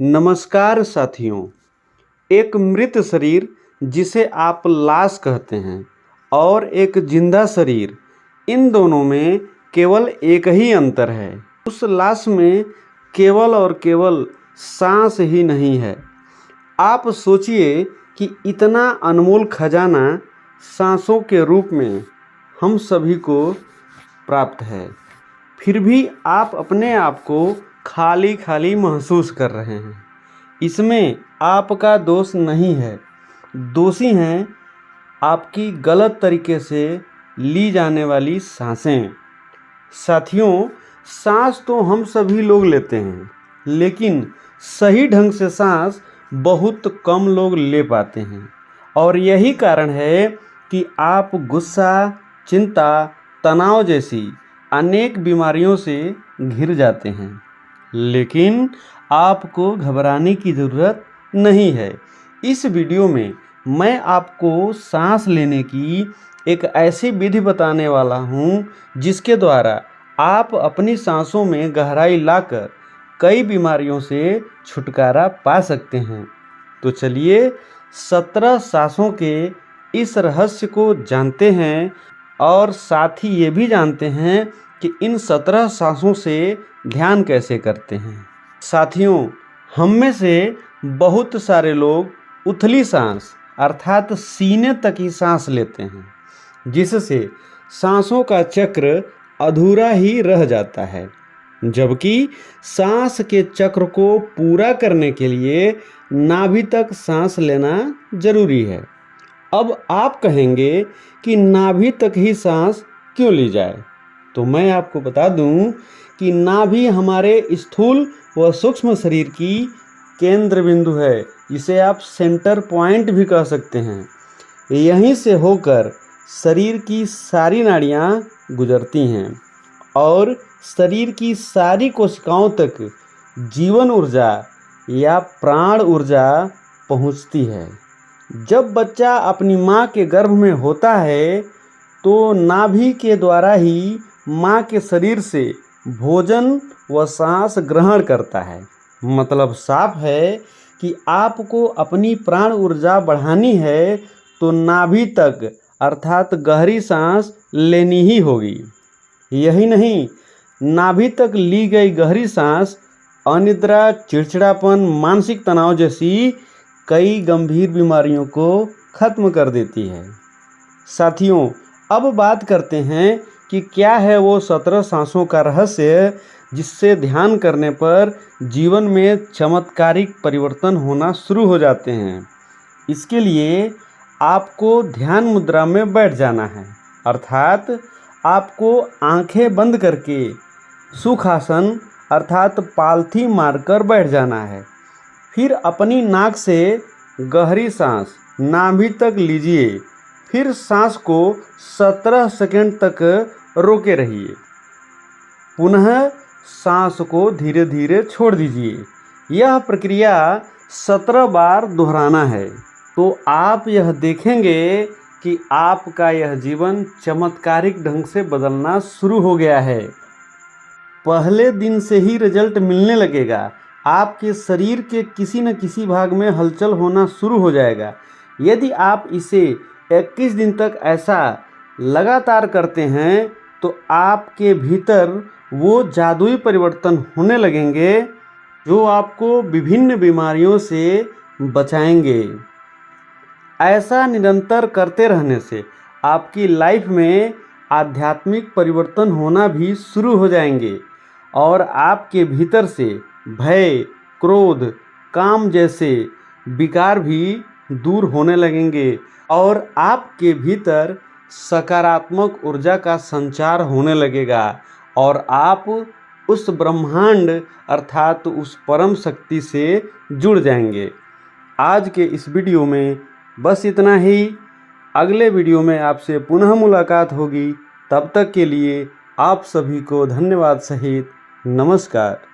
नमस्कार साथियों। एक मृत शरीर जिसे आप लाश कहते हैं और एक जिंदा शरीर, इन दोनों में केवल एक ही अंतर है। उस लाश में केवल और केवल सांस ही नहीं है। आप सोचिए कि इतना अनमोल खजाना सांसों के रूप में हम सभी को प्राप्त है, फिर भी आप अपने आप को खाली खाली महसूस कर रहे हैं। इसमें आपका दोष नहीं है, दोषी हैं आपकी गलत तरीके से ली जाने वाली सांसें। साथियों, सांस तो हम सभी लोग लेते हैं, लेकिन सही ढंग से सांस बहुत कम लोग ले पाते हैं। और यही कारण है कि आप गुस्सा, चिंता, तनाव जैसी अनेक बीमारियों से घिर जाते हैं। लेकिन आपको घबराने की ज़रूरत नहीं है। इस वीडियो में मैं आपको सांस लेने की एक ऐसी विधि बताने वाला हूँ जिसके द्वारा आप अपनी सांसों में गहराई लाकर कई बीमारियों से छुटकारा पा सकते हैं। तो चलिए 17 सांसों के इस रहस्य को जानते हैं और साथ ही ये भी जानते हैं कि इन 17 सांसों से ध्यान कैसे करते हैं। साथियों, हम में से बहुत सारे लोग उथली सांस अर्थात सीने तक ही सांस लेते हैं, जिससे सांसों का चक्र अधूरा ही रह जाता है। जबकि सांस के चक्र को पूरा करने के लिए नाभि तक सांस लेना जरूरी है। अब आप कहेंगे कि नाभि तक ही सांस क्यों ली जाए? तो मैं आपको बता दूं कि नाभि हमारे स्थूल व सूक्ष्म शरीर की केंद्र बिंदु है। इसे आप सेंटर पॉइंट भी कह सकते हैं। यहीं से होकर शरीर की सारी नाड़ियाँ गुजरती हैं और शरीर की सारी कोशिकाओं तक जीवन ऊर्जा या प्राण ऊर्जा पहुँचती है। जब बच्चा अपनी माँ के गर्भ में होता है तो नाभि के द्वारा ही माँ के शरीर से भोजन व सांस ग्रहण करता है। मतलब साफ है कि आपको अपनी प्राण ऊर्जा बढ़ानी है तो नाभि तक अर्थात गहरी सांस लेनी ही होगी। यही नहीं, नाभि तक ली गई गहरी सांस अनिद्रा, चिड़चिड़ापन, मानसिक तनाव जैसी कई गंभीर बीमारियों को खत्म कर देती है। साथियों, अब बात करते हैं कि क्या है वो 17 सांसों का रहस्य जिससे ध्यान करने पर जीवन में चमत्कारिक परिवर्तन होना शुरू हो जाते हैं। इसके लिए आपको ध्यान मुद्रा में बैठ जाना है, अर्थात आपको आंखें बंद करके सुखासन अर्थात पालथी मारकर बैठ जाना है। फिर अपनी नाक से गहरी सांस नाभि तक लीजिए। फिर सांस को 17 सेकंड तक रोके रहिए। पुनः सांस को धीरे धीरे छोड़ दीजिए। यह प्रक्रिया 17 बार दोहराना है। तो आप यह देखेंगे कि आपका यह जीवन चमत्कारिक ढंग से बदलना शुरू हो गया है। पहले दिन से ही रिजल्ट मिलने लगेगा। आपके शरीर के किसी न किसी भाग में हलचल होना शुरू हो जाएगा। यदि आप इसे 21 दिन तक ऐसा लगातार करते हैं तो आपके भीतर वो जादुई परिवर्तन होने लगेंगे जो आपको विभिन्न बीमारियों से बचाएंगे। ऐसा निरंतर करते रहने से आपकी लाइफ में आध्यात्मिक परिवर्तन होना भी शुरू हो जाएंगे और आपके भीतर से भय, क्रोध, काम जैसे विकार भी दूर होने लगेंगे और आपके भीतर सकारात्मक ऊर्जा का संचार होने लगेगा और आप उस ब्रह्मांड अर्थात उस परम शक्ति से जुड़ जाएंगे। आज के इस वीडियो में बस इतना ही। अगले वीडियो में आपसे पुनः मुलाकात होगी। तब तक के लिए आप सभी को धन्यवाद सहित नमस्कार।